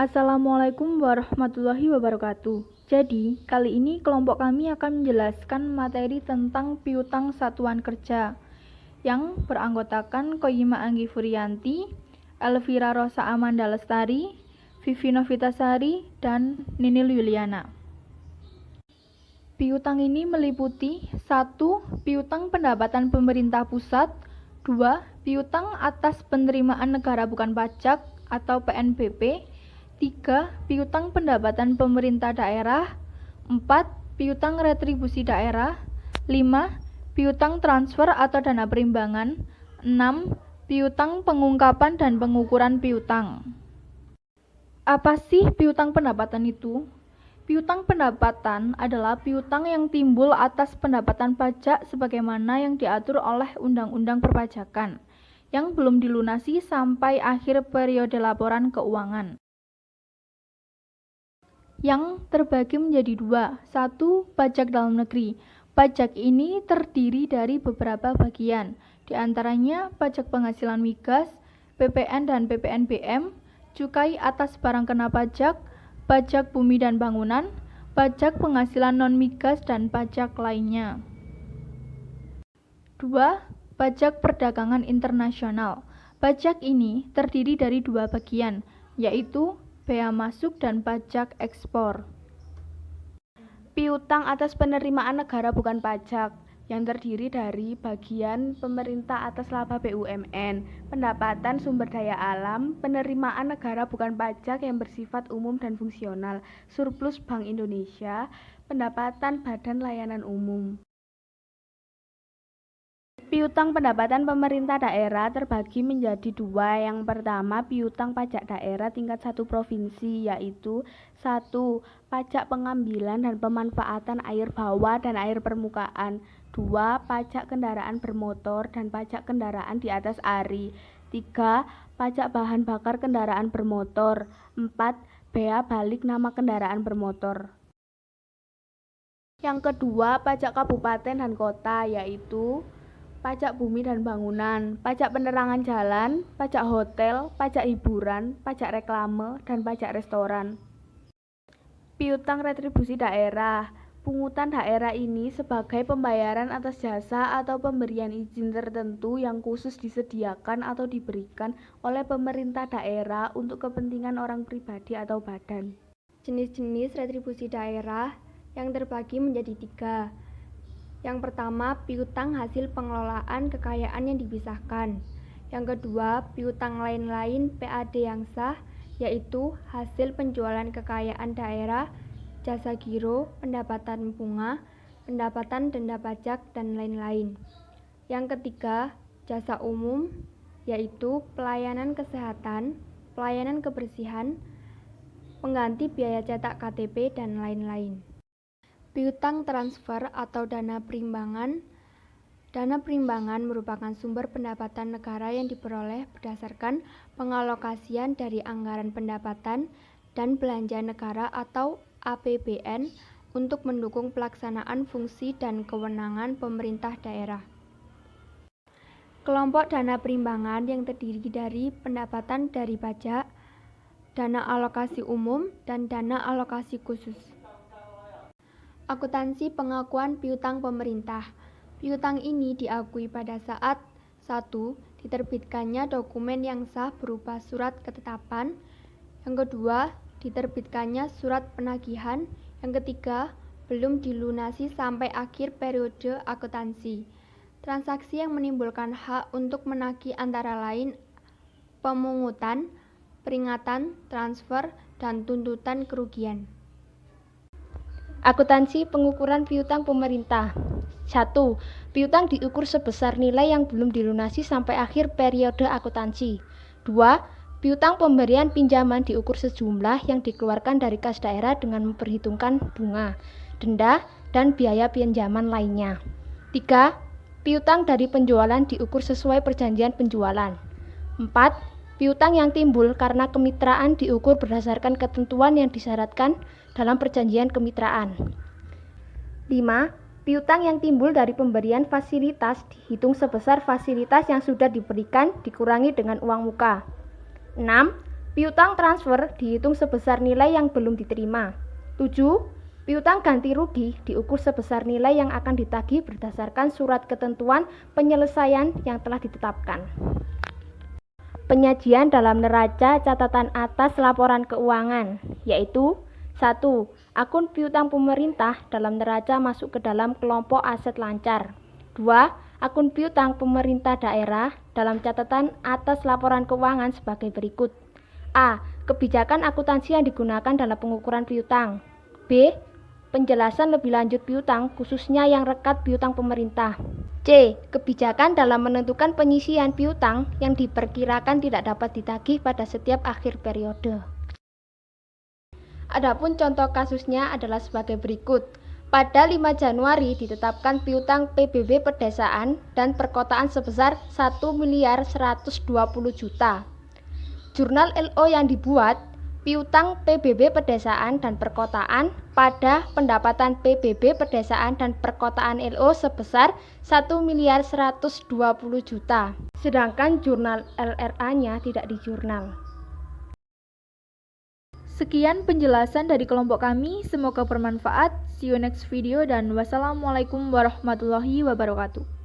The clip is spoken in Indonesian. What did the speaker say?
Assalamualaikum warahmatullahi wabarakatuh. Jadi, kali ini kelompok kami akan menjelaskan materi tentang piutang satuan kerja yang beranggotakan Qoyimah Anggi Furiyanti, Elvira Rosa Amanda Lestari, Vivi Novitasari, dan Ninil Yuliana. Piutang ini meliputi 1. Piutang pendapatan pemerintah pusat, 2. Piutang atas penerimaan negara bukan pajak atau PNBP, 3. Piutang pendapatan pemerintah daerah, 4. Piutang retribusi daerah, 5. Piutang transfer atau dana perimbangan, 6. Piutang pengungkapan dan pengukuran piutang. Apa sih piutang pendapatan itu? Piutang pendapatan adalah piutang yang timbul atas pendapatan pajak sebagaimana yang diatur oleh Undang-Undang Perpajakan, yang belum dilunasi sampai akhir periode laporan keuangan. Yang terbagi menjadi 2. 1. Pajak dalam negeri. Pajak ini terdiri dari beberapa bagian, di antaranya pajak penghasilan migas, PPN dan PPNBM, cukai atas barang kena pajak, pajak bumi dan bangunan, pajak penghasilan non-migas, dan pajak lainnya. 2. Pajak perdagangan internasional. Pajak ini terdiri dari 2 bagian, yaitu bea masuk dan pajak ekspor. Piutang atas penerimaan negara bukan pajak, yang terdiri dari bagian pemerintah atas laba BUMN, pendapatan sumber daya alam, penerimaan negara bukan pajak yang bersifat umum dan fungsional, surplus Bank Indonesia, pendapatan Badan Layanan Umum. Piutang pendapatan pemerintah daerah terbagi menjadi 2. Yang pertama, piutang pajak daerah tingkat 1 provinsi, yaitu 1. Pajak pengambilan dan pemanfaatan air bawah dan air permukaan, 2. Pajak kendaraan bermotor dan pajak kendaraan di atas ARI, 3. Pajak bahan bakar kendaraan bermotor, 4. Bea balik nama kendaraan bermotor. Yang kedua, pajak kabupaten dan kota, yaitu pajak bumi dan bangunan, pajak penerangan jalan, pajak hotel, pajak hiburan, pajak reklame, dan pajak restoran. Piutang retribusi daerah. Pungutan daerah ini sebagai pembayaran atas jasa atau pemberian izin tertentu yang khusus disediakan atau diberikan oleh pemerintah daerah untuk kepentingan orang pribadi atau badan. Jenis-jenis retribusi daerah yang terbagi menjadi 3. Yang pertama, piutang hasil pengelolaan kekayaan yang dipisahkan. Yang kedua, piutang lain-lain PAD yang sah, yaitu hasil penjualan kekayaan daerah, jasa giro, pendapatan bunga, pendapatan denda pajak, dan lain-lain. Yang ketiga, jasa umum, yaitu pelayanan kesehatan, pelayanan kebersihan, pengganti biaya cetak KTP, dan lain-lain. Piutang transfer atau dana perimbangan. Dana perimbangan merupakan sumber pendapatan negara yang diperoleh berdasarkan pengalokasian dari anggaran pendapatan dan belanja negara atau APBN untuk mendukung pelaksanaan fungsi dan kewenangan pemerintah daerah. Kelompok dana perimbangan yang terdiri dari pendapatan dari pajak, dana alokasi umum, dan dana alokasi khusus. Akuntansi pengakuan piutang pemerintah. Piutang ini diakui pada saat 1. Diterbitkannya dokumen yang sah berupa surat ketetapan. Yang kedua, diterbitkannya surat penagihan. Yang ketiga, belum dilunasi sampai akhir periode akuntansi. Transaksi yang menimbulkan hak untuk menagih antara lain pemungutan, peringatan, transfer, dan tuntutan kerugian. Akuntansi pengukuran piutang pemerintah. 1. Piutang diukur sebesar nilai yang belum dilunasi sampai akhir periode akuntansi. 2. Piutang pemberian pinjaman diukur sejumlah yang dikeluarkan dari kas daerah dengan memperhitungkan bunga, denda, dan biaya pinjaman lainnya. 3. Piutang dari penjualan diukur sesuai perjanjian penjualan. 4. Piutang yang timbul karena kemitraan diukur berdasarkan ketentuan yang disyaratkan dalam perjanjian kemitraan. 5. Piutang yang timbul dari pemberian fasilitas dihitung sebesar fasilitas yang sudah diberikan dikurangi dengan uang muka. 6. Piutang transfer dihitung sebesar nilai yang belum diterima. 7. Piutang ganti rugi diukur sebesar nilai yang akan ditagih berdasarkan surat ketentuan penyelesaian yang telah ditetapkan. Penyajian dalam neraca catatan atas laporan keuangan, yaitu 1. Akun piutang pemerintah dalam neraca masuk ke dalam kelompok aset lancar. 2. Akun piutang pemerintah daerah dalam catatan atas laporan keuangan sebagai berikut. A. Kebijakan akuntansi yang digunakan dalam pengukuran piutang. B. Penjelasan lebih lanjut piutang, khususnya yang rekat piutang pemerintah. C. Kebijakan dalam menentukan penyisian piutang yang diperkirakan tidak dapat ditagih pada setiap akhir periode. Adapun contoh kasusnya adalah sebagai berikut. Pada 5 Januari ditetapkan piutang PBB pedesaan dan perkotaan sebesar 1.120 juta. Jurnal LO yang dibuat piutang PBB pedesaan dan perkotaan pada pendapatan PBB pedesaan dan perkotaan LO sebesar 1.120 juta. Sedangkan jurnal LRA-nya tidak di jurnal. Sekian penjelasan dari kelompok kami, semoga bermanfaat. See you next video dan wassalamualaikum warahmatullahi wabarakatuh.